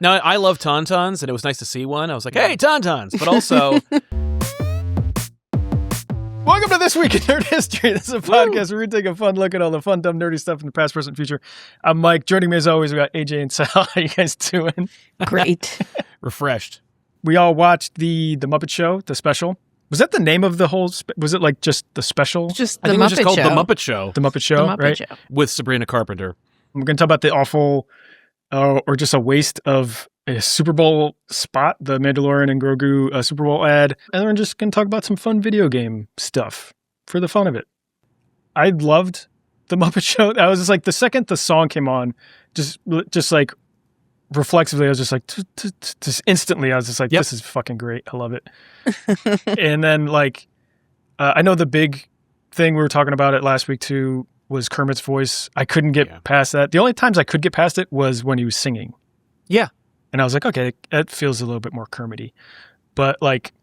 No, I love Tauntauns, and it was nice to see one. I was like, hey, Tauntauns! But also... Welcome to This Week in Nerd History. This is a podcast where we take a fun look at all the fun, dumb, nerdy stuff in the past, present, future. I'm Mike. Joining me as always, we got AJ and Sal. How you guys doing? Great. Refreshed. We all watched the Muppet Show, the special. Was that the name of the whole... was it like just the special? Just the I think Muppet it was just called Show. The Muppet Show. The Muppet Show, The Muppet right? Show. With Sabrina Carpenter. We're going to talk about the awful or just a waste of a Superbowl spot, the Mandalorian and Grogu Superbowl ad. And then we're just going to talk about some fun video game stuff for the fun of it. I loved the Muppet Show. I was just like, the second the song came on, just like reflexively, I was just like, just instantly, I was just like, This is fucking great. I love it. And then like, I know the big thing we were talking about it last week too was Kermit's voice. I couldn't get past that. The only times I could get past it was when he was singing. Yeah. And I was like, okay, that feels a little bit more Kermity. But like,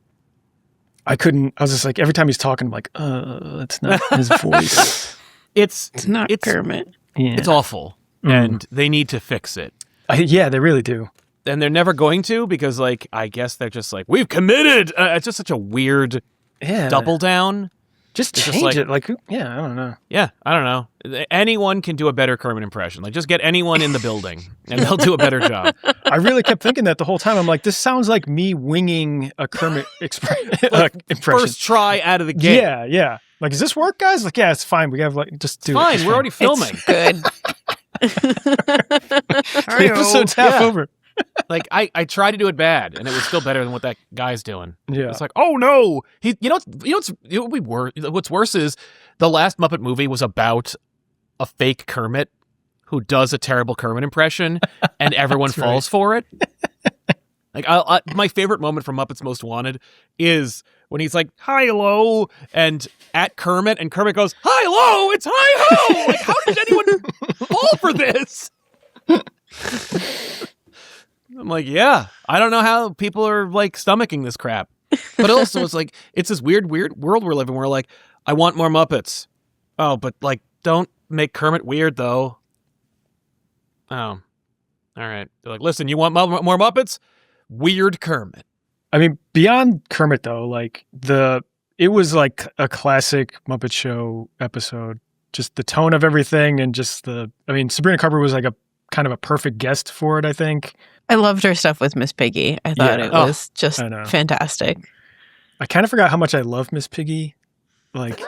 I was just like, every time he's talking, I'm like, that's not his voice. It's not Kermit. Yeah. It's awful. And they need to fix it. Yeah, they really do. And they're never going to because, like, I guess they're just like, we've committed. It's just such a weird double down. Just change it. Like, I don't know. Yeah, I don't know. Anyone can do a better Kermit impression. Like, just get anyone in the building, and they'll do a better job. I really kept thinking that the whole time. I'm like, this sounds like me winging a Kermit impression. First try out of the gate. Yeah. Like, does this work, guys? Like, yeah, it's fine. We have just do it. Fine, we're already filming. It's good. The episode's half over. Like, I tried to do it bad, and it was still better than what that guy's doing. Yeah. It's like, oh no, what's worse is the last Muppet movie was about a fake Kermit who does a terrible Kermit impression, and everyone falls for it. Like, my favorite moment from Muppets Most Wanted is when he's like, hi-lo, and at Kermit, and Kermit goes, hi-lo, it's hi-ho! Like, how did anyone fall for this? I'm like, yeah, I don't know how people are like stomaching this crap. But also it's like, it's this weird world we're living where like, I want more Muppets. Oh, but like, don't make Kermit weird though. Oh, all right. They're like, listen, you want more Muppets? Weird Kermit. I mean, beyond Kermit though, like it was like a classic Muppet Show episode. Just the tone of everything and just Sabrina Carpenter was like a kind of a perfect guest for it, I think. I loved her stuff with Miss Piggy. I thought it was just fantastic. I kind of forgot how much I love Miss Piggy. Like,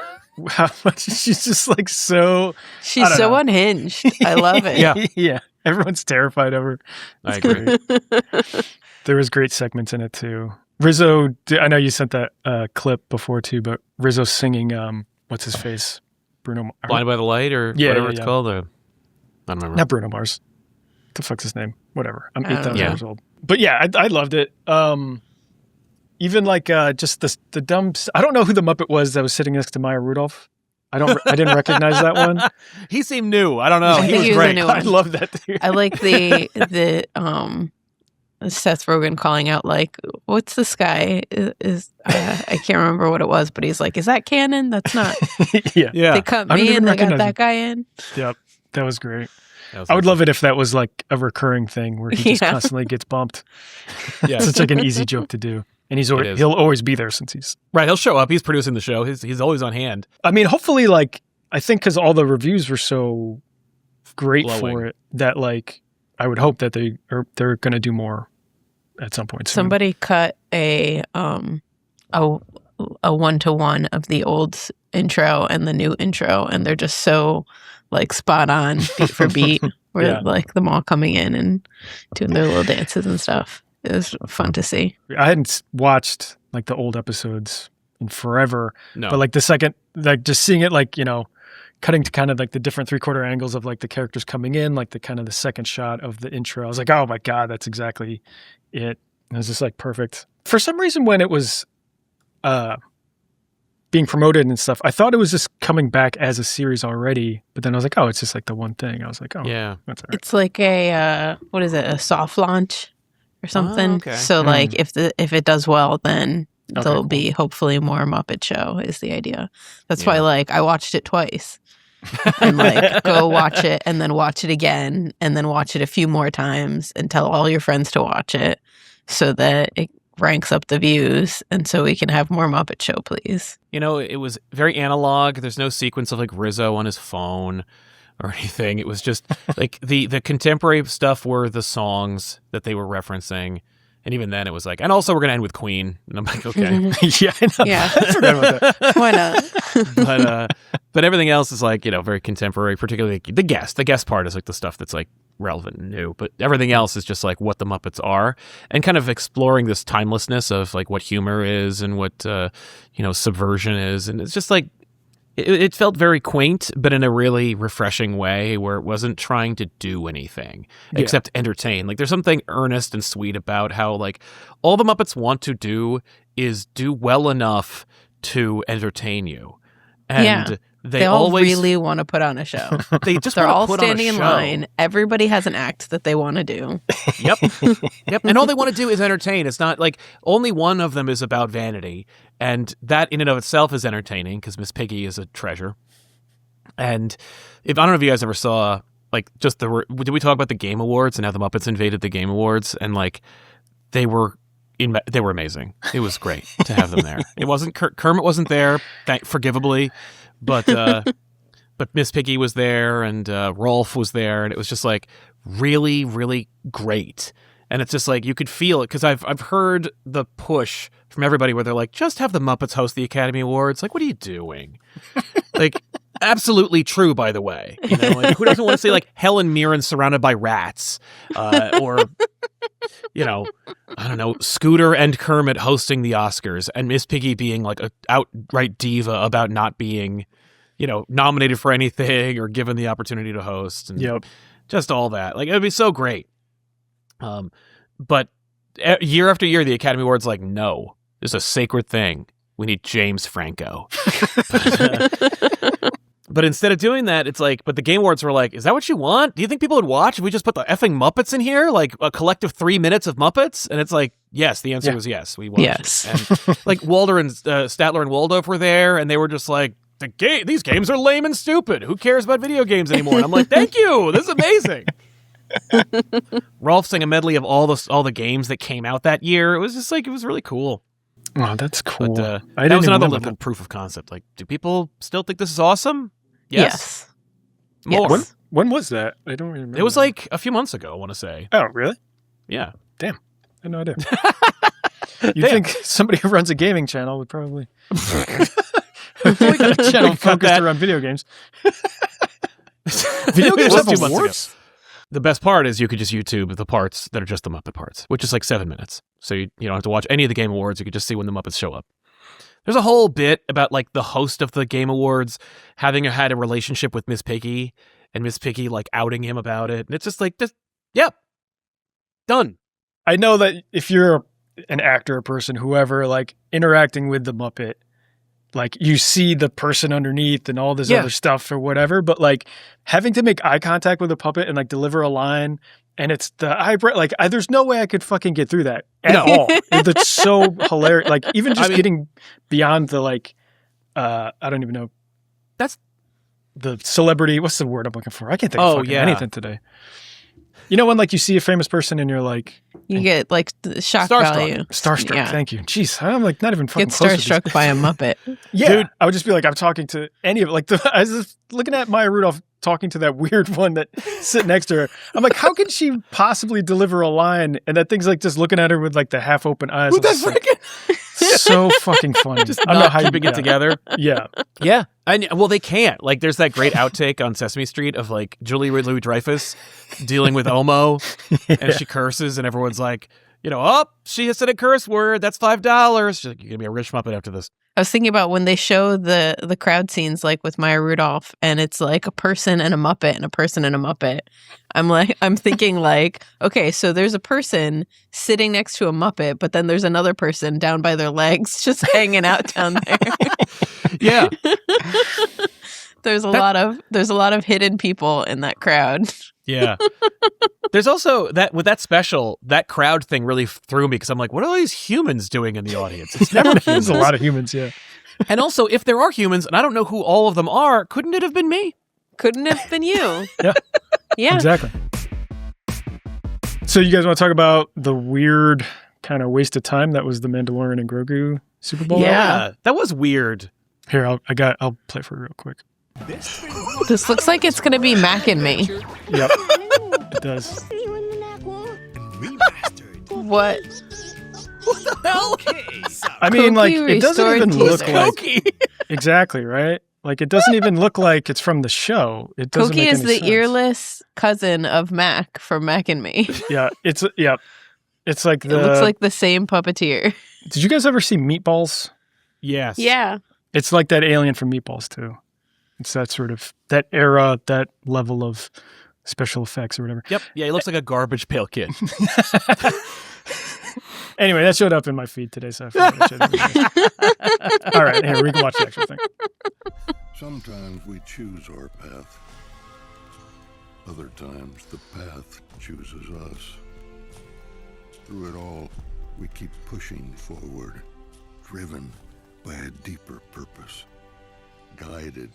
how much she's just like so... She's so unhinged. I love it. Yeah. Everyone's terrified of her. I agree. There was great segments in it too. Rizzo, I know you sent that clip before too, but Rizzo singing, what's his face? Bruno Mars. Blinded by the Light or whatever it's called? I don't remember. Not Bruno Mars. What the fuck's his name? Whatever. I'm 8,000 years old. But yeah, I loved it. Even like just the dumb... I don't know who the Muppet was that was sitting next to Maya Rudolph. I didn't recognize that one. He seemed new. I don't know. He was great. I love that dude. I like the Seth Rogen calling out like, what's this guy? I can't remember what it was, but he's like, is that canon? That's not. Yeah. They cut me and they got that guy in. Yep. That was great. I would love it if that was like a recurring thing where he just constantly gets bumped. Yeah. It's such like an easy joke to do. And he'll always be there since he's... Right, he'll show up. He's producing the show. He's always on hand. I mean, hopefully, like, I think because all the reviews were so great for it that, like, I would hope that they're going to do more at some point soon. Somebody cut a 1-to-1 of the old intro and the new intro, and they're just so like spot on beat for beat. Where like them all coming in and doing their little dances and stuff. It was fun to see. I hadn't watched like the old episodes in forever, but like the second, like just seeing it, like, you know, cutting to kind of like the different 3/4 angles of like the characters coming in, like the kind of the second shot of the intro. I was like, oh my God, that's exactly it. It was just like perfect. For some reason, when it was being promoted and stuff, I thought it was just coming back as a series already, but then I was like, oh, it's just like the one thing. I was like, oh, yeah, that's all right. It's like a what is it, a soft launch or something. Oh, okay. So like if it does well, then there'll be hopefully more Muppet Show is the idea. That's why like I watched it twice. and like go watch it and then watch it again and then watch it a few more times and tell all your friends to watch it so that it ranks up the views and so we can have more Muppet Show, please. You know, it was very analog. There's no sequence of like Rizzo on his phone or anything. It was just like the contemporary stuff were the songs that they were referencing. And even then it was like, and also we're going to end with Queen. And I'm like, okay. Yeah, I know. Yeah. I forgot about that. Why not? But everything else is like, you know, very contemporary, particularly the guest part is like the stuff that's like relevant and new, but everything else is just like what the Muppets are and kind of exploring this timelessness of like what humor is and what, you know, subversion is. And it's just like, it felt very quaint, but in a really refreshing way where it wasn't trying to do anything except entertain. Like there's something earnest and sweet about how like all the Muppets want to do is do well enough to entertain you. And they all always really want to put on a show. They're all standing in line. Everybody has an act that they want to do. Yep. And all they want to do is entertain. It's not like only one of them is about vanity. And that in and of itself is entertaining because Miss Piggy is a treasure. And I don't know if you guys ever saw like just did we talk about the Game Awards and how the Muppets invaded the Game Awards and like they were amazing. It was great to have them there. It wasn't Kermit wasn't there, forgivably. But Miss Piggy was there and Rolf was there, and it was just like really, really great. And it's just like you could feel it because I've heard the push from everybody where they're like, just have the Muppets host the Academy Awards. Like, what are you doing? Like, absolutely true, by the way. You know, like, who doesn't want to see like Helen Mirren surrounded by rats, or you know, I don't know, Scooter and Kermit hosting the Oscars, and Miss Piggy being like a outright diva about not being, you know, nominated for anything or given the opportunity to host, and just all that. Like, it would be so great. But year after year, the Academy Awards like, no, this is a sacred thing. We need James Franco. But instead of doing that, it's like, but the Game Awards were like, is that what you want? Do you think people would watch if we just put the effing Muppets in here? Like a collective 3 minutes of Muppets? And it's like, yes, the answer was yes. We watched it. And like Walder and Statler and Waldorf were there, and they were just like, these games are lame and stupid. Who cares about video games anymore? And I'm like, thank you. This is amazing. Rolf sang a medley of all the games that came out that year. It was just like, it was really cool. Oh, that's cool. But, that was another little proof of concept. Like, do people still think this is awesome? Yes. More. Yes. When was that? I don't remember. It was like a few months ago, I want to say. Oh, really? Yeah. Damn. I had no idea. You'd think somebody who runs a gaming channel would probably like a channel focused around video games. Video games have awards? The best part is you could just YouTube the parts that are just the Muppet parts, which is like 7 minutes. So you don't have to watch any of the Game Awards. You could just see when the Muppets show up. There's a whole bit about like the host of the Game Awards having had a relationship with Miss Piggy and Miss Piggy like outing him about it. And it's just like, done. I know that if you're an actor, a person, whoever, like interacting with the Muppet, like you see the person underneath and all this other stuff or whatever, but like having to make eye contact with a puppet and like deliver a line and it's the eyebrow, like there's no way I could fucking get through that at all. It's so hilarious. Like even just getting beyond the like, I don't even know. That's the celebrity. What's the word I'm looking for? I can't think of fucking anything today. You know when like you see a famous person and you're like, you get like the shock value. Starstruck. Yeah. Thank you. Jeez, I'm like not even fucking get starstruck by a Muppet. Dude, I would just be like, I'm talking to any of it. Like I was just looking at Maya Rudolph talking to that weird one that sitting next to her. I'm like, how can she possibly deliver a line? And that thing's like just looking at her with like the half open eyes. Who that's freaking? So fucking funny. Just I don't know how you keeping it together. Yeah. Yeah. Well, they can't. Like, there's that great outtake on Sesame Street of like Julie Louis-Dreyfus dealing with Omo, and she curses, and everyone's like, she has said a curse word. That's $5. She's like, you're gonna be a rich Muppet after this. I was thinking about when they show the crowd scenes, like with Maya Rudolph, and it's like a person and a Muppet and a person and a Muppet. I'm thinking like, okay, so there's a person sitting next to a Muppet, but then there's another person down by their legs just hanging out down there. Yeah. There's a lot of hidden people in that crowd. Yeah. There's also that with that special, that crowd thing really threw me because I'm like, what are all these humans doing in the audience? It's never humans. There's a lot of humans, yeah. And also, if there are humans, and I don't know who all of them are, couldn't it have been me? Couldn't have been you. Yeah. Yeah. Exactly. So you guys want to talk about the weird kind of waste of time that was the Mandalorian and Grogu Super Bowl? Yeah, that was weird. Here, I'll play for it real quick. This looks like it's going to be Mac and Me. Yep. It does. What? What the hell? I mean, like, Cokie it doesn't even restored look teaser. like... Cokie. Exactly, right? Like, it doesn't even look like it's from the show. It doesn't Cokie make is any the sense. earless cousin of Mac from Mac and Me. Yeah, it's like It looks the... like the same puppeteer. Did you guys ever see Meatballs? Yes. Yeah. It's like that alien from Meatballs, too. It's that sort of... That era, that level of special effects or whatever. Yep. Yeah, he looks like a garbage pail kid. Anyway, that showed up in my feed today, so I figured I should. All right, here, we can watch the actual thing. Sometimes we choose our path. Other times the path chooses us. Through it all, we keep pushing forward, driven by a deeper purpose, guided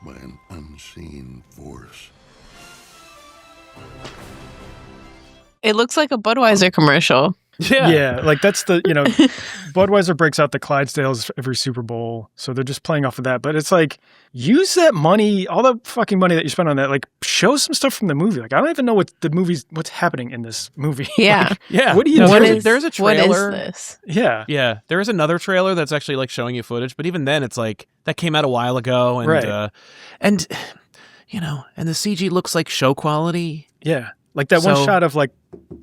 by an unseen force. It looks like a Budweiser commercial. Yeah, like that's the, Budweiser breaks out the Clydesdales every Super Bowl, so they're just playing off of that. But it's like, use that money, all the fucking money that you spent on that, like, show some stuff from the movie. Like, I don't even know what's happening in this movie. Yeah. Like, Yeah. what do you No, do? there's a trailer. What is this? Yeah. Yeah, there is another trailer that's actually like showing you footage, but even then, it's like that came out a while ago, and Right. And the CG looks like show quality. Yeah. Like that one So- shot of like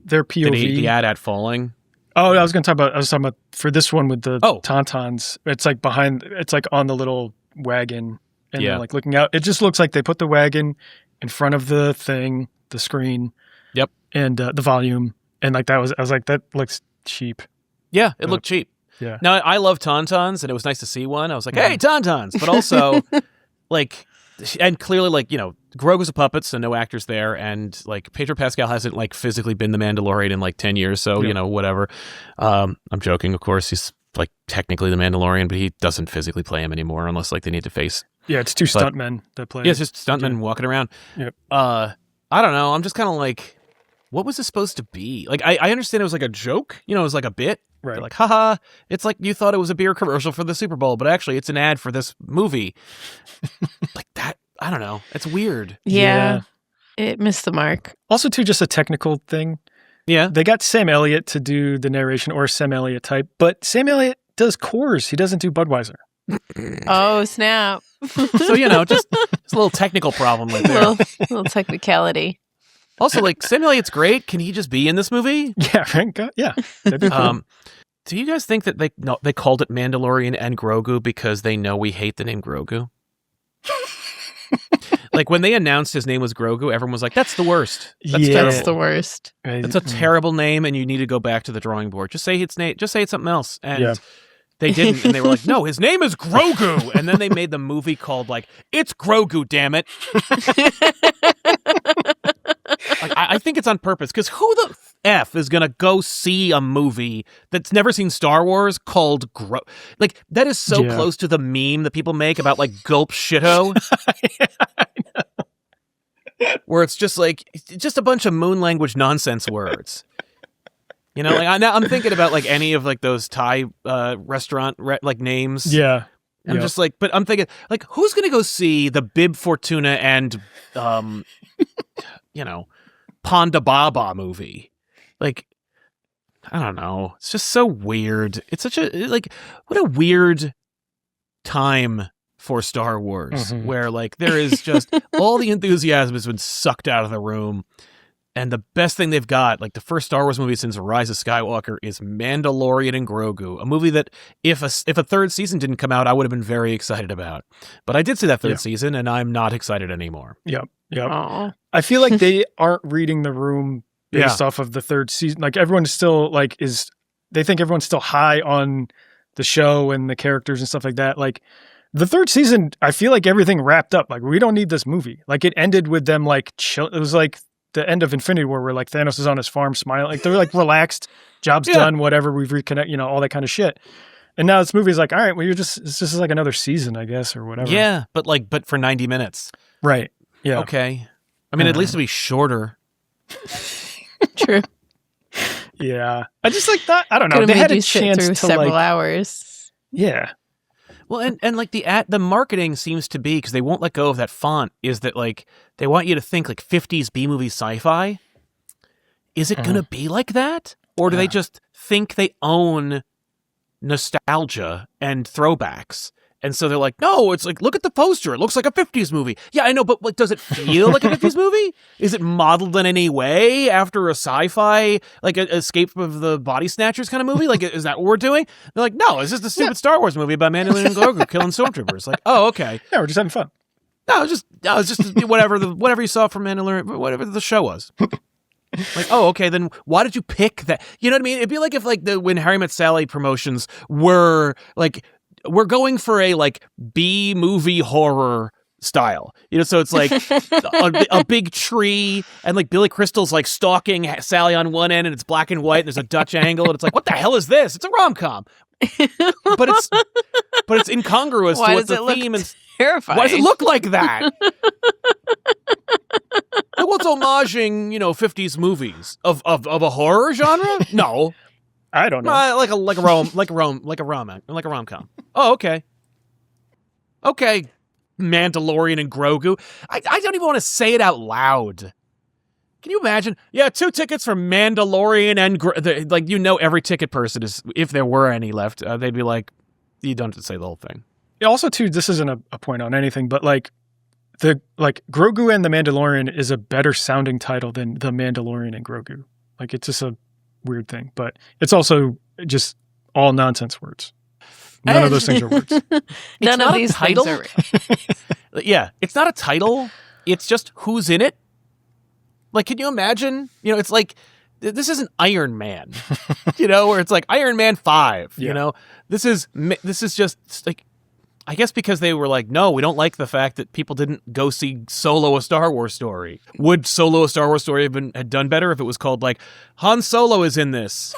their POV. The ad falling. Oh, I was talking about for this one with the Oh. Tauntauns. It's like it's like on the little wagon and Yeah. they're like looking out. It just looks like they put the wagon in front of the thing, the screen. Yep. And the volume. And like I was like, that looks cheap. Yeah, it looked cheap. Yeah. Now I love Tauntauns, and it was nice to see one. I was like, hey, Tauntauns, but also like, and clearly like Grogu's a puppet, so no actors there, and like Pedro Pascal hasn't like physically been the Mandalorian in like 10 years, so whatever. I'm joking, of course. He's like technically the Mandalorian, but he doesn't physically play him anymore unless like they need to face. Yeah, it's two stuntmen that play. Yeah, it's just stuntmen walking around. Yep. I don't know. I'm just kind of like, what was this supposed to be? Like, I understand it was like a joke. It was like a bit. Right. They're like, haha, it's like you thought it was a beer commercial for the Super Bowl, but actually it's an ad for this movie. Like that, I don't know. It's weird. Yeah. It missed the mark. Also, too, just a technical thing. Yeah. They got Sam Elliott to do the narration, or Sam Elliott type, but Sam Elliott does Coors. He doesn't do Budweiser. Oh, snap. So, just a little technical problem right there. little technicality. Also, like, Sam Elliott's great. Can he just be in this movie? Yeah, right? Yeah. That'd be cool. Do you guys think that they called it Mandalorian and Grogu because they know we hate the name Grogu? Like, when they announced his name was Grogu, everyone was like, that's the worst. That's Yeah. terrible. That's the worst. It's a terrible name, and you need to go back to the drawing board. Just say its name. Just say it's something else. And they didn't, and they were like, no, his name is Grogu. And then they made the movie called, like, It's Grogu, damn it. Like, I think it's on purpose, because who the F is going to go see a movie that's never seen Star Wars called Like, that is so close to the meme that people make about, like, gulp shitto. Where it's just like, just a bunch of moon language nonsense words. Like I'm thinking about like any of like those Thai restaurant like names. Yeah. I'm just like, but I'm thinking like, who's going to go see the Bib Fortuna and, Ponda Baba movie? Like, I don't know. It's just so weird. It's such a, like, what a weird time for Star Wars, where like there is just all the enthusiasm has been sucked out of the room. And the best thing they've got, like the first Star Wars movie since Rise of Skywalker, is Mandalorian and Grogu, a movie that if a third season didn't come out, I would have been very excited about. But I did see that third season, and I'm not excited anymore. Yep. Aww. I feel like they aren't reading the room based off of the third season. Like everyone still like they think everyone's still high on the show and the characters and stuff like that. Like the third season, I feel like everything wrapped up. Like we don't need this movie. Like it ended with them like chill. It was like the end of Infinity War where like Thanos is on his farm smiling. Like they're like relaxed, job's done, whatever, we've reconnect, all that kind of shit. And now this movie is like, all right, well it's just like another season, I guess, or whatever. Yeah, but for 90 minutes. Right. Yeah. Okay. I mean, at least it'd be shorter. True. Yeah. I just like that. I don't know. Could They have had made a you sit chance through to several like, hours. yeah. Well, and like the marketing seems to be, because they won't let go of that font, is that like they want you to think like 50s B-movie sci-fi. Is it going to be like that? Or do they just think they own nostalgia and throwbacks? And so they're like, no, it's like, look at the poster. It looks like a 50s movie. Yeah, I know, but like, does it feel like a 50s movie? Is it modeled in any way after a sci-fi, like a Escape of the Body Snatchers kind of movie? Like, is that what we're doing? They're like, no, it's just a stupid Star Wars movie about Mandalorian and Grogu killing stormtroopers. Like, oh, okay. Yeah, we're just having fun. No, it's just whatever you saw from Mandalorian, whatever the show was. Like, oh, okay, then why did you pick that? You know what I mean? It'd be like if like when Harry Met Sally promotions were like, we're going for a like B movie horror style, you know, so it's like a big tree and like Billy Crystal's like stalking Sally on one end and it's black and white and there's a Dutch angle and it's like, what the hell is this? It's a rom-com. but it's incongruous Why to what does the it theme look is. terrifying? Why does it look like that? Like, what's homaging, 50s movies of a horror genre? No. I don't know. Like a rom-com. Oh, okay. Okay, Mandalorian and Grogu. I don't even want to say it out loud. Can you imagine? Yeah, 2 tickets for Mandalorian and like, every ticket person is, if there were any left, they'd be like, you don't have to say the whole thing. Also, too, this isn't a point on anything, but like Grogu and the Mandalorian is a better sounding title than the Mandalorian and Grogu. Like, it's just a weird thing, but it's also just all nonsense words. None of those things are words. None of these things are real. Yeah, it's not a title. It's just who's in it. Like, can you imagine? It's like, this isn't Iron Man, where it's like Iron Man 5, This is just like, I guess because they were like, no, we don't like the fact that people didn't go see Solo: A Star Wars Story. Would Solo: A Star Wars Story had done better if it was called like Han Solo is in this,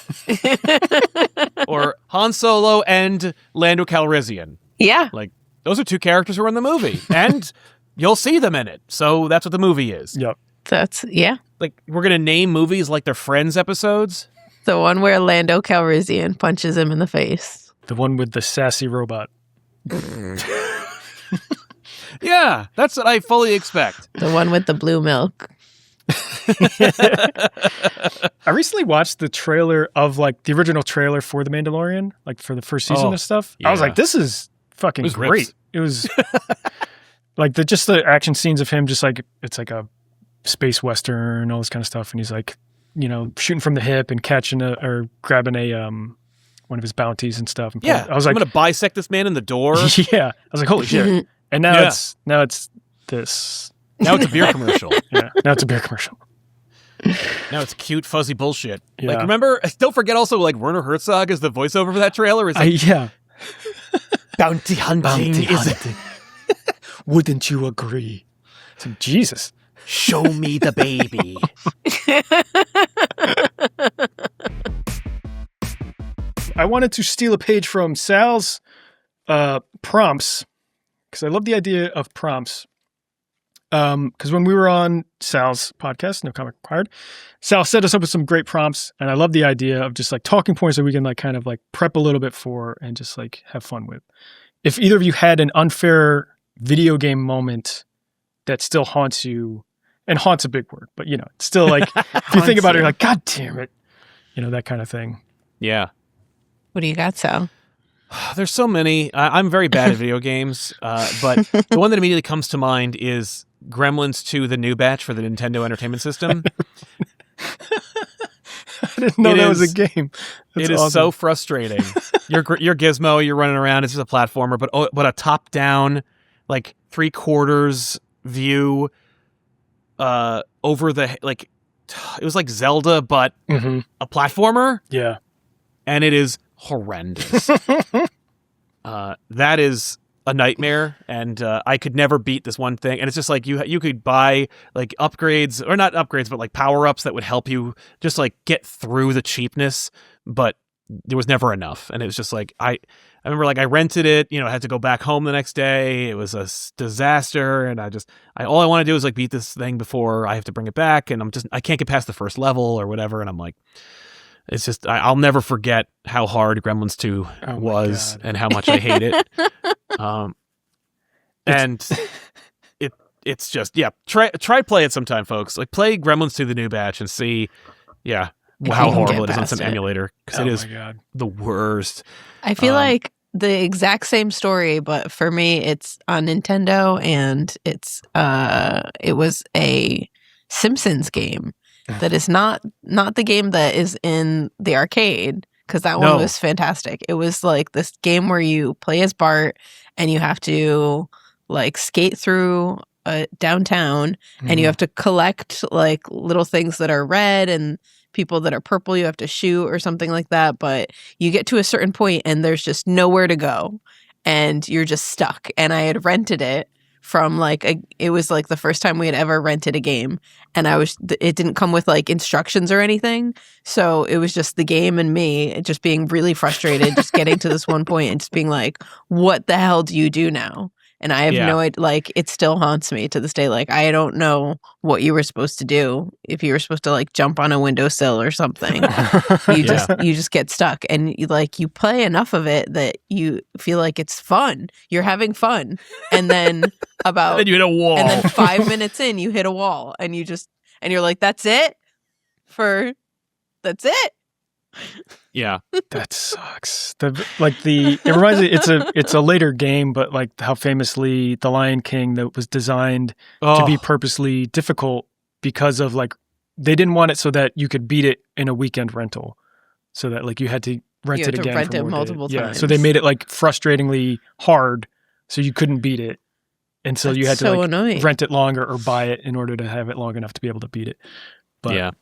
or Han Solo and Lando Calrissian? Yeah, like those are 2 characters who are in the movie, and you'll see them in it. So that's what the movie is. Yep. Like, we're gonna name movies like they're Friends episodes. The one where Lando Calrissian punches him in the face. The one with the sassy robot. Yeah, that's what I fully expect. The one with the blue milk. I recently watched the trailer of like the original trailer for The Mandalorian, like for the first season of stuff. Yeah. I was like, this is fucking great. Ripped. It was like the action scenes of him, just like it's like a space western, all this kind of stuff, and he's like, shooting from the hip and catching or grabbing a one of his bounties and stuff. And yeah, I was like, I'm gonna bisect this man in the door. Yeah, I was like, holy shit! And now it's this. Now it's a beer commercial. Yeah, now it's a beer commercial. Now it's cute, fuzzy bullshit. Yeah. Like, remember? Don't forget also, like, Werner Herzog is the voiceover for that trailer. Is like, yeah, bounty hunting. Wouldn't you agree? It's like, Jesus. Show me the baby. I wanted to steal a page from Sal's prompts because I love the idea of prompts. Because when we were on Sal's podcast, No Comic Required, Sal set us up with some great prompts, and I love the idea of just like talking points that we can like kind of like prep a little bit for and just like have fun with. If either of you had an unfair video game moment that still haunts you, and haunts a big word, but it's still like if you think about it, you're like, God damn it, that kind of thing. Yeah. What do you got, Sal? There's so many. I'm very bad at video games, but the one that immediately comes to mind is Gremlins 2: The New Batch for the Nintendo Entertainment System. I didn't know that was a game. That's it is awesome. so frustrating. You're Gizmo, you're running around. It's just a platformer, but a top-down, like 3/4 view over the like. It was like Zelda, but a platformer. Yeah, and it is horrendous. That is a nightmare, and I could never beat this one thing. And it's just like you could buy like upgrades, or not upgrades, but like power-ups that would help you just like get through the cheapness. But there was never enough. And it was just like, I remember like I rented it, I had to go back home the next day. It was a disaster. And all I want to do is like beat this thing before I have to bring it back. And I can't get past the first level or whatever. And I'm like, it's just, I'll never forget how hard Gremlins 2 was and how much I hate it. And it's just, try play it sometime, folks. Like play Gremlins 2 the new batch and see, how horrible it is on some emulator, because it is the worst. I feel like the exact same story, but for me, it's on Nintendo, and it was a Simpsons game that is not the game that is in the arcade, because that one was fantastic. It was like this game where you play as Bart and you have to like skate through downtown, and you have to collect like little things that are red and people that are purple you have to shoot or something like that. But you get to a certain point and there's just nowhere to go and you're just stuck. And I had rented it from it was like the first time we had ever rented a game, and it didn't come with like instructions or anything. So it was just the game and me just being really frustrated, just getting to this one point and just being like, what the hell do you do now? And I have no idea, like, it still haunts me to this day. Like, I don't know what you were supposed to do. If you were supposed to, like, jump on a windowsill or something. You just get stuck. And, you play enough of it that you feel like it's fun. You're having fun. And then and then you hit a wall. And then 5 minutes in, you hit a wall. And you're like, that's it? That's it? Yeah, that sucks. It reminds me, it's a later game, but like how famously The Lion King that was designed to be purposely difficult because of like they didn't want it so that you could beat it in a weekend rental, so that like you had to rent it again. Rent it multiple times. Yeah, so they made it like frustratingly hard, so you couldn't beat it, and so you had to rent it longer or buy it in order to have it long enough to be able to beat it. But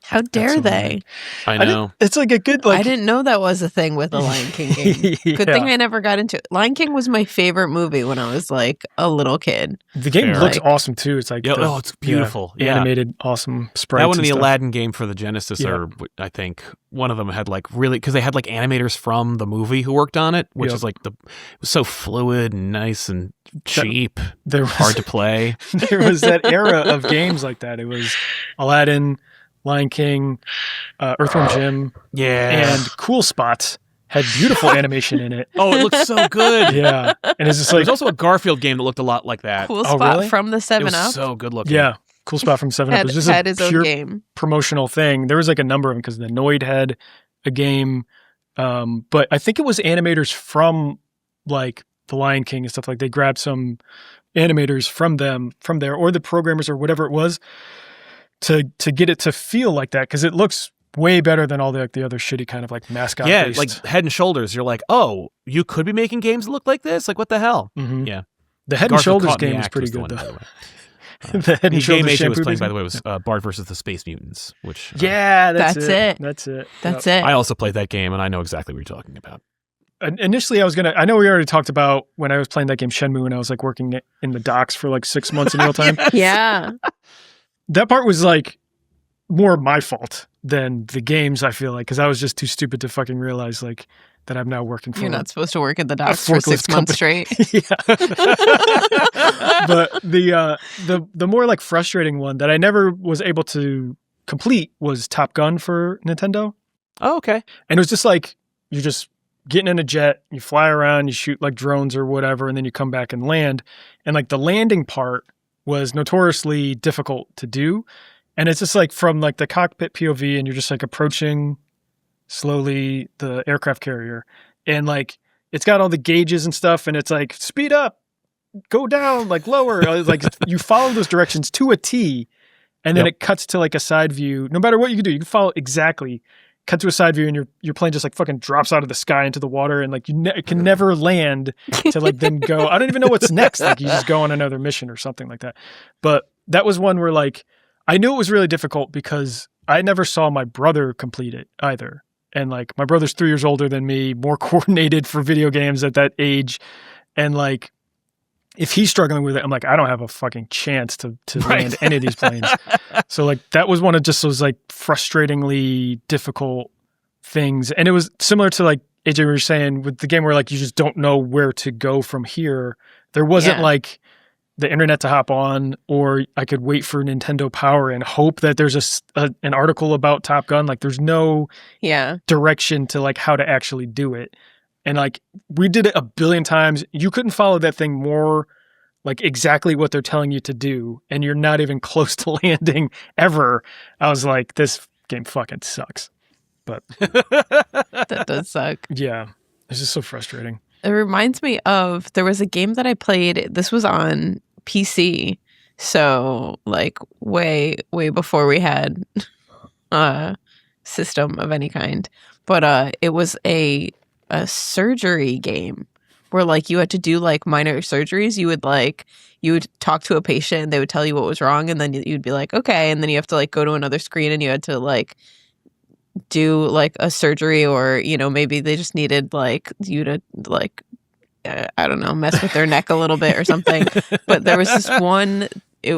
how dare they? I know. It's like a good I didn't know that was a thing with the Lion King game. Good thing I never got into it. Lion King was my favorite movie when I was like a little kid. The game looks awesome too. It's like it's beautiful. Animated, awesome sprites. That one and the stuff. Aladdin game for the Genesis are, I think, one of them had like really, because they had like animators from the movie who worked on it, which is like it was so fluid and nice and cheap. Hard to play. There was that era of games like that. It was Aladdin, Lion King, Earthworm Jim, and Cool Spots had beautiful animation in it. Oh, it looks so good. Yeah, and it's just like there's also a Garfield game that looked a lot like that. Cool Spot from the 7 It was Up. so good looking. Yeah, Cool Spot from 7 Up. It was just had a his own pure game. Promotional thing. There was like a number of them because the Noid had a game, but I think it was animators from like the Lion King and stuff. Like they grabbed some animators from there, or the programmers or whatever it was, to get it to feel like that, because it looks way better than all the other shitty kind of like mascot based. Like Head and Shoulders. You're like, oh, you could be making games that look like this? Like, what the hell? Mm-hmm. Yeah. The Head and Shoulders game was pretty good, though. The Head and Shoulders game was playing, by the way, was Bart versus the Space Mutants, which... that's it. That's it. I also played that game, and I know exactly what you're talking about. Initially, I know we already talked about when I was playing that game Shenmue, and I was like working in the docks for like 6 months in real time. Yeah. That part was like more my fault than the games, I feel like, because I was just too stupid to fucking realize like that I'm now working for. You're not supposed to work at the docks for 6 months straight. But the more like frustrating one that I never was able to complete was Top Gun for Nintendo. Oh, okay. And it was just like you're just getting in a jet, you fly around, you shoot like drones or whatever, and then you come back and land. And like the landing part was notoriously difficult to do. And it's just like from like the cockpit POV, and you're just like approaching slowly the aircraft carrier, and like it's got all the gauges and stuff, and it's like speed up, go down, like lower, like you follow those directions to a T, and then it cuts to like a side view. No matter what you can do, you can follow exactly. Cut to a side view, and your plane just like fucking drops out of the sky into the water, and like you can never land to like then go. I don't even know what's next. Like you just go on another mission or something like that. But that was one where like I knew it was really difficult because I never saw my brother complete it either. And like my brother's 3 years older than me, more coordinated for video games at that age, and like if he's struggling with it, I'm like, I don't have a fucking chance to land any of these planes. So like that was one of just those like frustratingly difficult things. And it was similar to like AJ was saying with the game where like you just don't know where to go from here. There wasn't like the internet to hop on, or I could wait for Nintendo Power and hope that there's an article about Top Gun. Like there's no direction to like how to actually do it. And like we did it a billion times. You couldn't follow that thing more like exactly what they're telling you to do, and you're not even close to landing ever. I was like, this game fucking sucks. But That does suck. Yeah, it's just so frustrating. It reminds me of, there was a game that I played. This was on PC. So like way before we had a system of any kind. But it was a surgery game where like you had to do like minor surgeries. You would talk to a patient and they would tell you what was wrong, and then you'd be like, okay, and then you have to like go to another screen and you had to like do like a surgery, or you know, maybe they just needed like you to like I don't know, mess with their neck a little bit or something. But there was this one,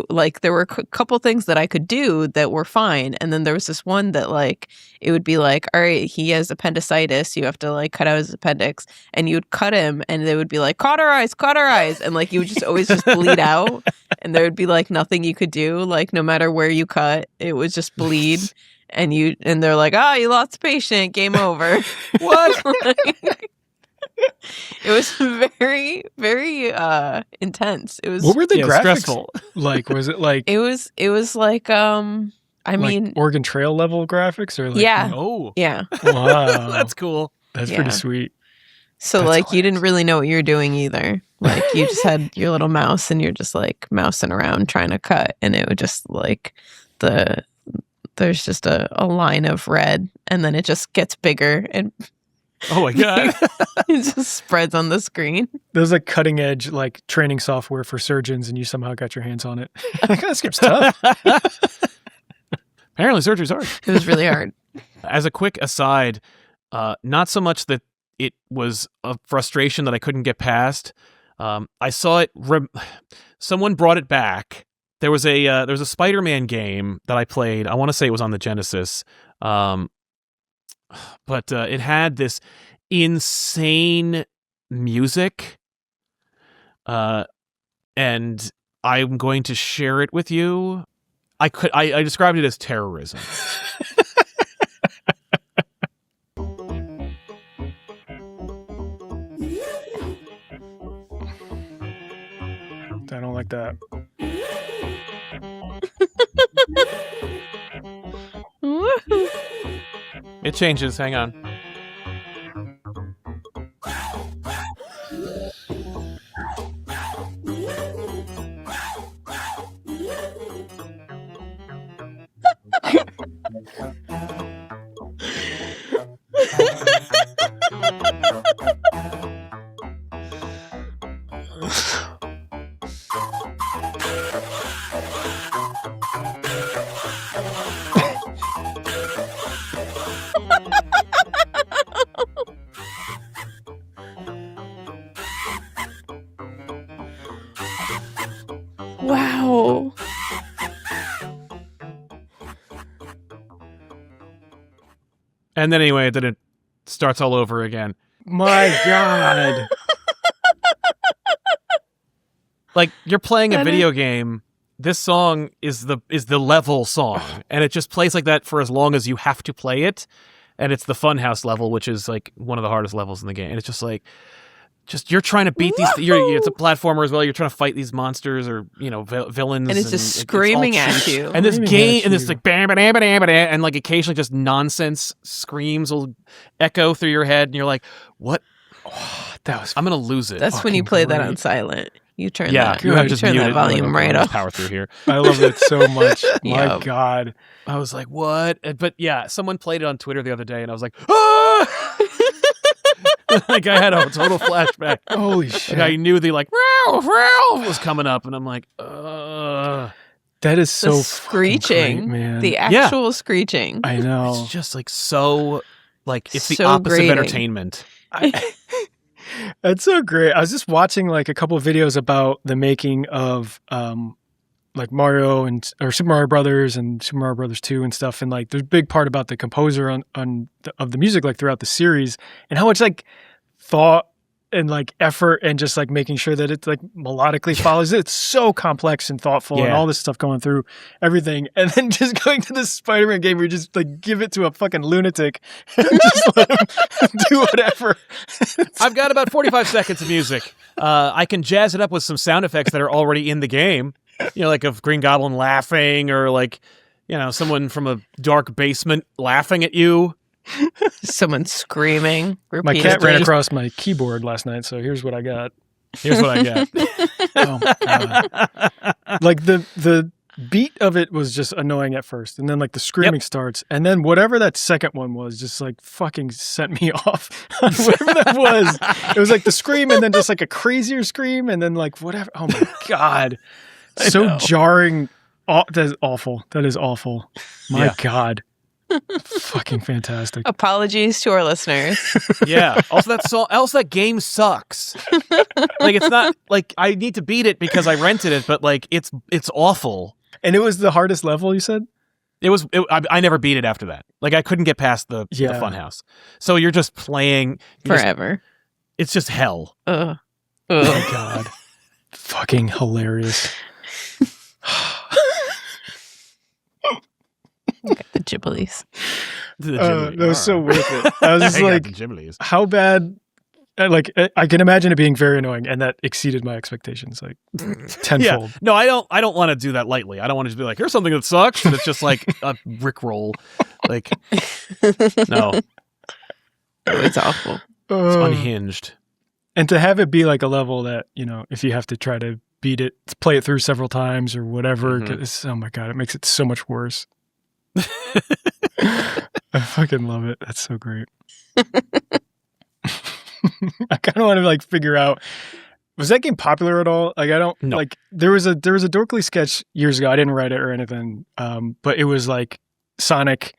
like there were a couple things that I could do that were fine, and then there was this one that like it would be like, all right, he has appendicitis, you have to like cut out his appendix, and you would cut him and they would be like cauterize, and like you would just always just bleed out, and there would be like nothing you could do, like no matter where you cut, it would just bleed. And they're like, you lost the patient, game over. What? Like, it was very, very intense. It was. What were the graphics stressful. like? Was it like? It was like I mean, Oregon Trail level graphics, or like? Yeah. Oh, yeah. Wow, that's cool. That's Yeah. pretty sweet. So That's like you didn't really know what you were doing either. Like you just had your little mouse and you're just like mousing around trying to cut, and it would just like there's just a line of red, and then it just gets bigger and Oh my god. it just spreads on the screen. There's like cutting edge like training software for surgeons, and you somehow got your hands on it. Like, this game's tough. Apparently surgery's hard. It was really hard. As a quick aside, not so much that it was a frustration that I couldn't get past. I saw it. Someone brought it back. There was a Spider-Man game that I played. I want to say it was on the Genesis, but it had this insane music, and I'm going to share it with you. I described it as terrorism. I don't like that. It changes. Hang on. Wow. And then anyway, then it starts all over again. My God. Like you're playing a video game. This song is the level song, and it just plays like that for as long as you have to play it. And it's the Funhouse level, which is like one of the hardest levels in the game. And it's just like, you're trying to beat these. It's a platformer as well. You're trying to fight these monsters or villains, And it's just screaming at you. And this game, and this like bam, bam, bam, bam, bam, and like occasionally just nonsense screams will echo through your head, and you're like, "What? I'm gonna lose it." That's when you play that on silent. You turn that. You have just turn that muted, volume like, right I'll up. Power through here. I love it so much. My Yep. God. I was like, "What?" But yeah, someone played it on Twitter the other day, and I was like, "Ah!" Like I had a total flashback. Holy shit. Like I knew the like "Ralph, Ralph" was coming up, and I'm like, That is so The fucking screeching, great, man. the actual screeching. I know. It's just like so, like it's the So opposite grating. of entertainment. That's so great. I was just watching like a couple of videos about the making of like Mario or Super Mario Brothers and Super Mario Brothers 2 and stuff. And like, there's a big part about the composer of the music, like throughout the series, and how much like thought and like effort and just like making sure that it like melodically follows it. It's so complex and thoughtful and all this stuff going through everything. And then just going to this Spider-Man game where you just like give it to a fucking lunatic and just let him do whatever. I've got about 45 seconds of music. I can jazz it up with some sound effects that are already in the game. You know, like of Green Goblin laughing, or like, you know, someone from a dark basement laughing at you. Someone screaming My repeatedly. cat ran across my keyboard last night, so here's what I got. Here's what I got. Oh my God. Like the beat of it was just annoying at first, and then like the screaming starts, and then whatever that second one was just like fucking sent me off. Whatever that was, it was like the scream and then just like a crazier scream and then like whatever. Oh my God. So jarring. That is awful. That is awful. My God. Fucking fantastic. Apologies to our listeners. Yeah. Also, that game sucks. Like, it's not like I need to beat it because I rented it, but like it's awful. And it was the hardest level, you said? I never beat it after that. Like, I couldn't get past the funhouse. So you're just playing Forever. It's just hell. Oh my God. Fucking hilarious. The Ghiblis. That was so worth it. I was just like, how bad? Like, I can imagine it being very annoying, and that exceeded my expectations like tenfold. Yeah. No, I don't want to do that lightly. I don't want to just be like, here's something that sucks, and it's just like a rickroll. Like, no, It's awful. it's unhinged. And to have it be like a level that, you know, if you have to try to beat it, play it through several times or whatever, oh my God, it makes it so much worse. I fucking love it. That's so great. I kind of want to like figure out, was that game popular at all? Like, I don't like, there was a Dorkly sketch years ago. I didn't write it or anything. But it was like Sonic.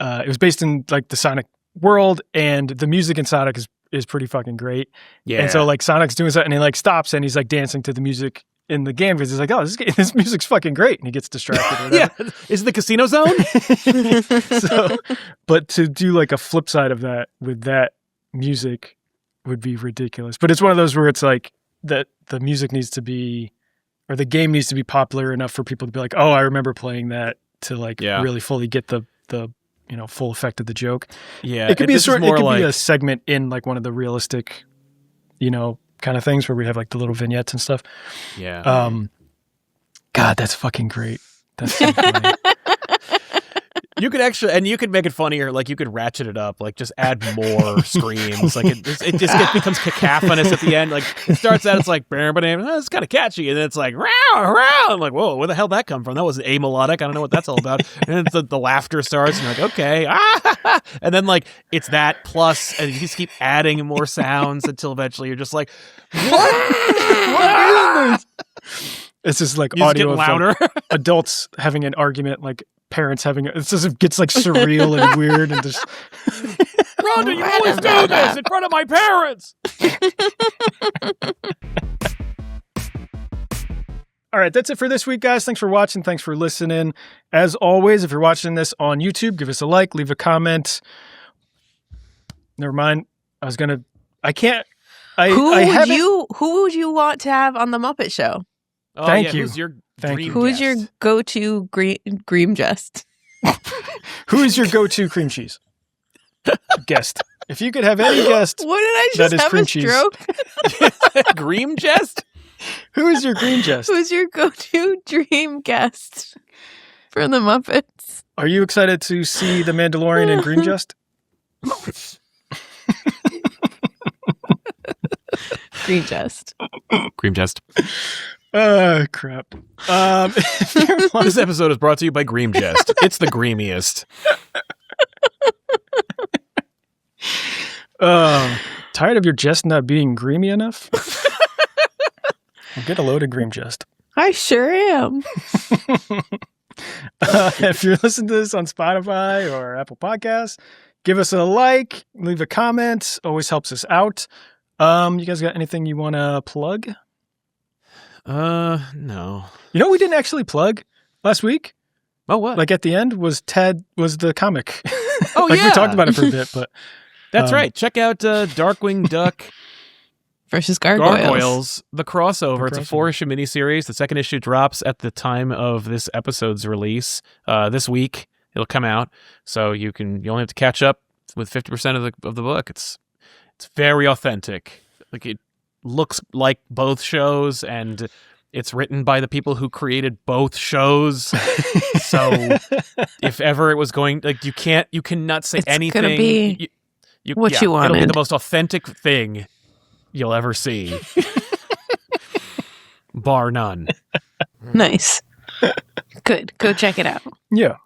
It was based in like the Sonic world, and the music in Sonic is pretty fucking great. Yeah. And so like Sonic's doing something and he like stops and he's like dancing to the music in the game because he's like, oh, this music's fucking great. And he gets distracted. Yeah. Is it the casino zone? So, but to do like a flip side of that with that music would be ridiculous. But it's one of those where it's like that the music needs to be, or the game needs to be popular enough for people to be like, oh, I remember playing that, to like really fully get the you know, full effect of the joke. Yeah. It could be it could be a segment in like one of the realistic, you know, kind of things where we have like the little vignettes and stuff. Yeah. God, that's fucking great. That's so funny. You could actually, and you could make it funnier. Like, you could ratchet it up, like just add more screams. Like it just becomes cacophonous at the end. Like, it starts out, it's like, it's kind of catchy, and then it's like, row, row. I'm like, whoa, where the hell did that come from? That wasn't amelodic. I don't know what that's all about. And then the laughter starts, and you're like, okay, and then like it's that plus, and you just keep adding more sounds until eventually you're just like, what is this? It's just like you audio just get louder. Like adults having an argument, like parents having it just gets like surreal and weird and just Rhonda, you always do this in front of my parents. All right, that's it for this week, guys. Thanks for watching. Thanks for listening. As always, if you're watching this on YouTube, give us a like, leave a comment. Never mind. Who would you want to have on the Muppet Show? Oh, Thank you. Who's your dream Who's guest? your go-to Green Jest? Who is your go-to cream cheese guest? If you could have any guest, what did I just have cream a stroke? Dream Jest? Who is your green jest? Who's your go-to dream guest for the Muppets? Are you excited to see the Mandalorian in Green Jest? Green Jest. Cream Jest. Crap. This episode is brought to you by Green Jest. It's the greamiest. Tired of your jest not being greamy enough? Well, get a load of Green Jest. I sure am. If you're listening to this on Spotify or Apple Podcasts, give us a like, leave a comment. Always helps us out. You guys got anything you want to plug? No. You know what we didn't actually plug last week? Oh, what? Like at the end was the comic. Oh, like yeah. we talked about it for a bit, but That's right. Check out Darkwing Duck Versus Gargoyles. Gargoyles, the crossover. It's a 4-issue miniseries. The second issue drops at the time of this episode's release. This week it'll come out, so you only have to catch up with 50% of the book. It's very authentic. Like, it looks like both shows, and it's written by the people who created both shows. So if ever it was going, like, you cannot say It's anything. gonna be what you wanted. It'll be the most authentic thing you'll ever see, bar none. Nice. Good. Go check it out. yeah.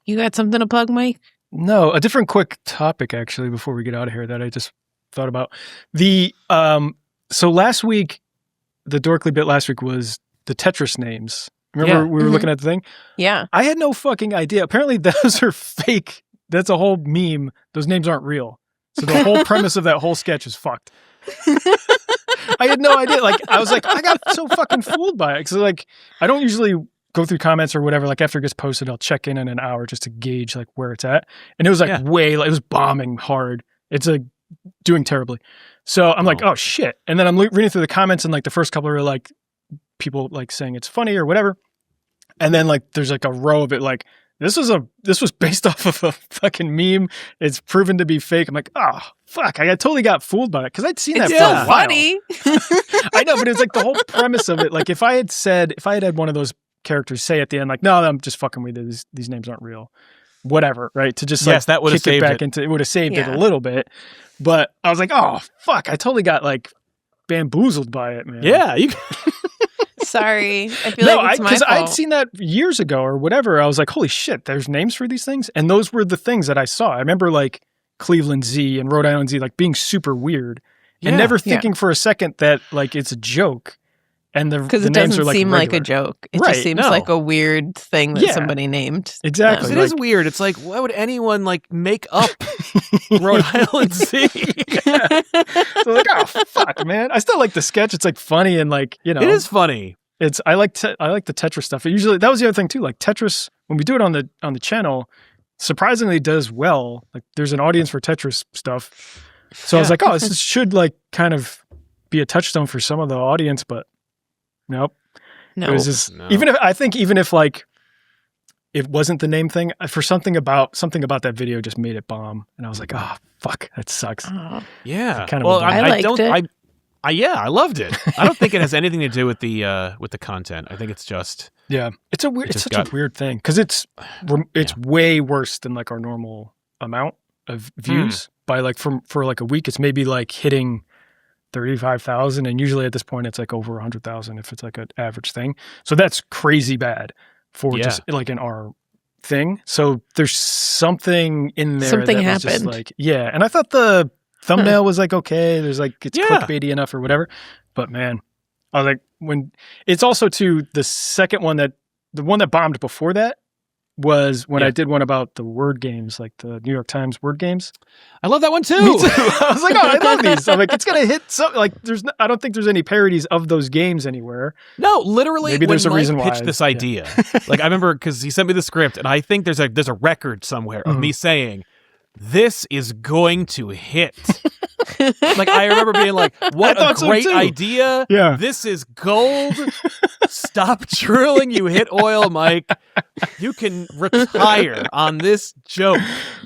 You got something to plug, Mike? No, a different quick topic actually before we get out of here that I just thought about. So last week, the Dorkly bit last week was the Tetris names. Remember we were looking at the thing? Yeah. I had no fucking idea. Apparently those are fake. That's a whole meme. Those names aren't real. So the whole premise of that whole sketch is fucked. I had no idea. Like, I was like, I got so fucking fooled by it. Because, like, I don't usually go through comments or whatever. Like, after it gets posted, I'll check in an hour just to gauge, like, where it's at. And it was, like, it was bombing hard. It's, like, doing terribly. So I'm like, oh, shit. And then I'm reading through the comments, and, like, the first couple are, like, people, like, saying it's funny or whatever. And then, like, there's, like, a row of it, like, this was based off of a fucking meme. It's proven to be fake. I'm like, oh, fuck. I totally got fooled by it because I'd seen that for a while. Funny. I know, but it's like the whole premise of it. Like, if I had had one of those characters say at the end, like, no, I'm just fucking with you. These names aren't real. Whatever, right? To just that would have saved it would have saved it a little bit. But I was like, oh, fuck. I totally got, like, bamboozled by it, man. Yeah, you. Sorry. I feel like it's my fault. I'd seen that years ago or whatever. I was like, holy shit, there's names for these things? And those were the things that I saw. I remember, like, Cleveland Z and Rhode Island Z, like, being super weird and never thinking for a second that, like, it's a joke. And because it doesn't seem regular. like a joke. It just seems like a weird thing that somebody named. Exactly. It is weird. It's like, why would anyone, like, make up Rhode Island Z? So like, oh, fuck, man. I still like the sketch. It's, like, funny and, like, you know. It is funny. I like the Tetris stuff. Usually, that was the other thing too. Like, Tetris, when we do it on the channel, surprisingly does well. Like, there's an audience for Tetris stuff. So I was like, oh, this should, like, kind of be a touchstone for some of the audience, but nope. No. It was just, even if like it wasn't the name thing, for something about that video just made it bomb, and I was like, oh, fuck, that sucks. Oh. Yeah. Kind of I liked it. I loved it. I don't think it has anything to do with the content. I think it's just it's such a weird thing because it's way worse than, like, our normal amount of views by, like, for like a week. It's maybe, like, hitting 35,000, and usually at this point it's, like, over 100,000 if it's, like, an average thing. So that's crazy bad for just, like, in our thing. So there's something in there. Something that happened. Was just, like, and I thought the thumbnail was, like, okay. There's, like, it's clickbaity enough or whatever. But man, I was like, when it's also too, the one that bombed before that was when I did one about the word games, like the New York Times word games. I love that one too. Me too. I was like, oh, I love these. I'm like, it's gonna hit some, like, I don't think there's any parodies of those games anywhere. No, literally. Maybe there's a reason why. Pitched this idea. Like, I remember because he sent me the script, and I think there's a record somewhere of me saying, "This is going to hit." Like, I remember being like, what a great idea. Yeah. This is gold. Stop drilling, you hit oil, Mike. You can retire on this joke.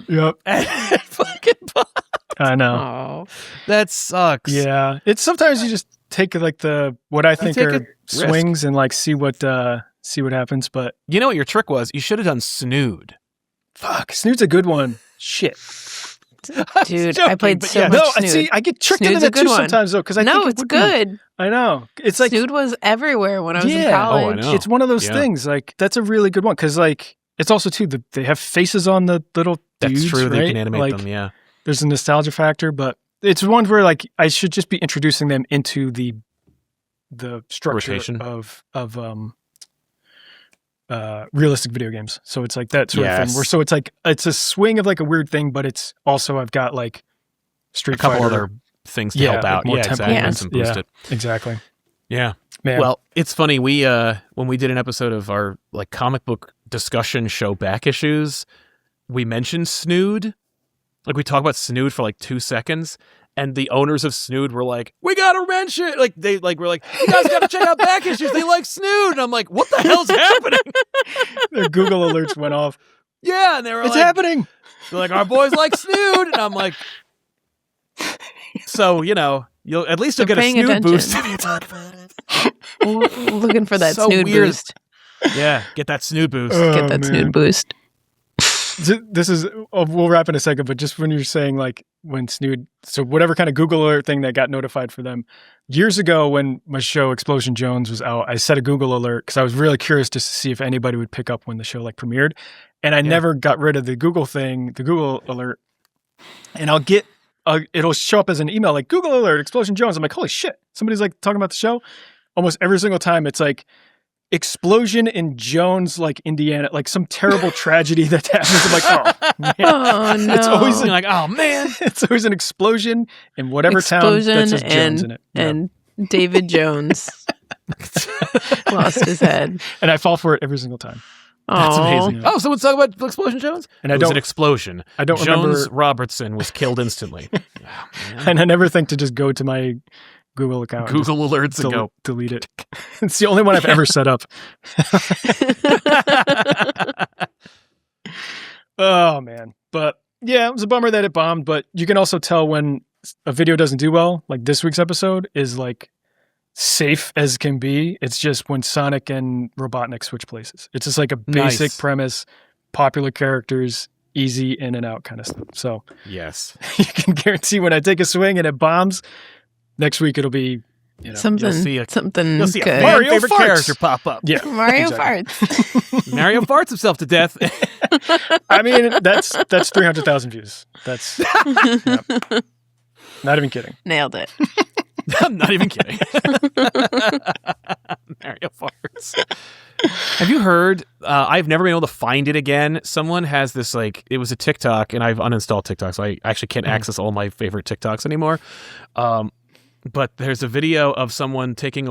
Yep. And it fucking popped. I know. Oh. That sucks. Yeah. It's sometimes you just take, like, what I think are swings and, like, see what happens. But you know what your trick was? You should have done Snood. Fuck, Snood's a good one. Shit. Dude, I played so much Snood. See, I get tricked Snood's into that too sometimes, though, because I think it's good. I know. It's like Snood was everywhere when I was in college. Oh, I know. It's one of those things. Like, that's a really good one because, like, it's also too they have faces on the little dudes. That's true. Right? They can animate like, them. Yeah. There's a nostalgia factor, but it's one where, like, I should just be introducing them into the structure of realistic video games. So it's like that sort of thing. Where so it's like it's a swing of, like, a weird thing, but it's also I've got, like, Street Fighter, other things to help out. more Yeah, tempo exactly. And boost it. Exactly. Yeah. Man. Well, it's funny. We when we did an episode of our like comic book discussion show Back Issues, we mentioned Snood. Like we talk about Snood for like 2 seconds, and the owners of Snood were like, "We gotta mention it." Like they like were like, "You guys gotta check out Back Issues. They like Snood." And I'm like, "What the hell's happening?" Their Google alerts went off. Yeah, and they were It's like, happening. They're like, "Our boys like Snood," and I'm like, "So you'll at least you'll get a paying Snood attention. boost." Looking for that So Snood weird. boost. Yeah, get that Snood boost. Get that man. Snood boost. This is, we'll wrap in a second, but just when you're saying like when Snood, so whatever kind of Google alert thing that got notified for them years ago when my show Explosion Jones was out, I set a Google alert because I was really curious just to see if anybody would pick up when the show like premiered. And I never got rid of the Google thing, the Google alert. And I'll get, it'll show up as an email like Google alert, Explosion Jones. I'm like, holy shit. Somebody's like talking about the show. Almost every single time it's like, explosion in Jones, like Indiana, like some terrible tragedy that happens. I'm like, oh, man. Oh no! It's always like, oh man, It's always an explosion in whatever town that says Jones in it. Yeah. And David Jones lost his head. And I fall for it every single time. that's Aw. amazing. Oh, someone's talking about Explosion Jones? And It I was don't, an explosion. I don't Jones remember, Robertson was killed instantly. Oh, man. and I never think to just go to my Google account. and Google alerts just and go. delete it. It's the only one I've ever set up. Oh man. But yeah, it was a bummer that it bombed, but you can also tell when a video doesn't do well, like this week's episode is like safe as can be. It's just when Sonic and Robotnik switch places. It's just like a basic Nice. premise, popular characters, easy in and out kind of stuff. So Yes. you can guarantee when I take a swing and it bombs, next week it'll be, Something see a- something You'll see a good. fan favorite farts. character pop up. yeah. Mario exactly. farts. Mario farts himself to death. I mean, that's 300,000 views. That's yeah. Not even kidding. Nailed it. I'm not even kidding. Mario farts. Have you heard? I've never been able to find it again. Someone has this like it was a TikTok, and I've uninstalled TikTok, so I actually can't access all my favorite TikToks anymore. But there's a video of someone taking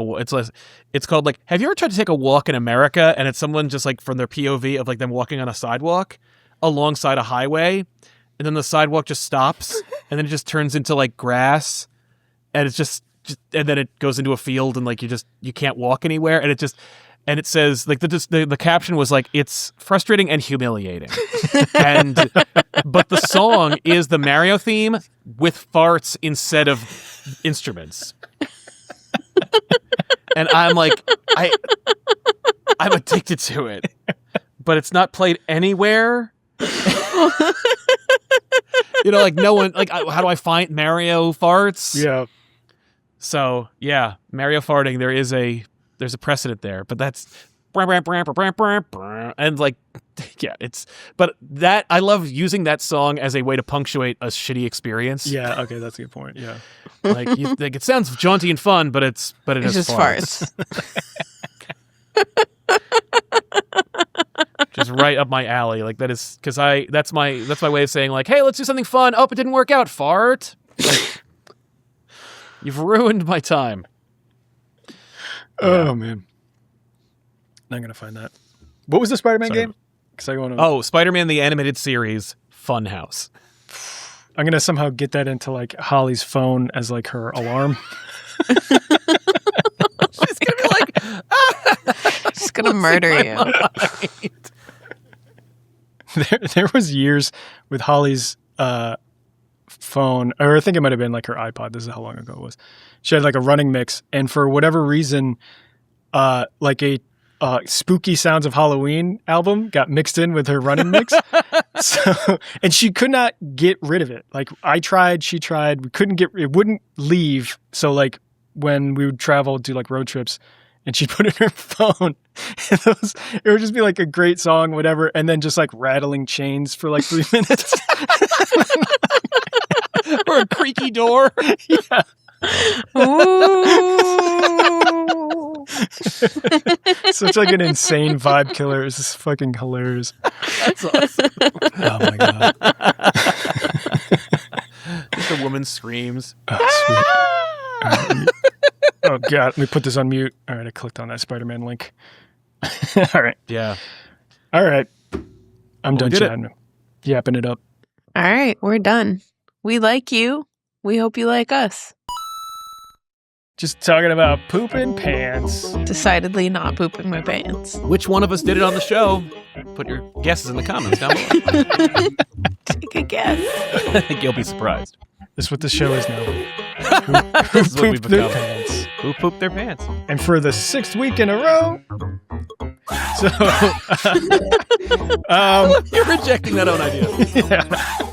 it's called like, have you ever tried to take a walk in America? And it's someone just like from their POV of like them walking on a sidewalk alongside a highway, and then the sidewalk just stops, and then it just turns into like grass, and it's just and then it goes into a field, and like you can't walk anywhere, and it says like the caption was like, it's frustrating and humiliating, but the song is the Mario theme with farts instead of instruments, and I'm like I'm addicted to it, but it's not played anywhere. Like no one like how do I find Mario farts? Yeah. So yeah, Mario farting. There's a precedent there, but that's and like yeah, but that I love using that song as a way to punctuate a shitty experience. Yeah. Okay. That's a good point. Yeah. Like it sounds jaunty and fun, but it It's is just farts. Just right up my alley. Like that is because that's my way of saying like, hey, let's do something fun. Oh, it didn't work out. Fart. Like, you've ruined my time. Oh man. I'm gonna find that. What was the Spider-Man Sorry. game? Because I want to. Oh, Spider-Man the Animated Series Funhouse. I'm gonna somehow get that into like Holly's phone as like her alarm. She's gonna be like, She's gonna murder you. There was years with Holly's phone, or I think it might have been like her iPod. This is how long ago it was. She had like a running mix, and for whatever reason, like a Spooky Sounds of Halloween album got mixed in with her running mix. And she could not get rid of it. Like I tried, she tried, we couldn't get it, wouldn't leave. So like when we would travel, do like road trips, and she'd put it in her phone, and it would just be like a great song, whatever, and then just like rattling chains for like 3 minutes. or a creaky door. Yeah. Ooh. Such like an insane vibe killer. It's just fucking hilarious. That's awesome. Oh my god. Just a woman screams. Oh, sweet. Oh, God. Let me put this on mute. All right. I clicked on that Spider-Man link. All right. Yeah. All right. I'm done did chatting. Yapping it up. All right, we're done. We like you. We hope you like us. Just talking about pooping pants. Decidedly not pooping my pants. Which one of us did it on the show? Put your guesses in the comments down below. Take a guess. I think you'll be surprised. This is what the show is now. This is what we've Pooped their become. pants. Who pooped their pants? And for the 6th week in a row. So, You're rejecting that own idea. yeah.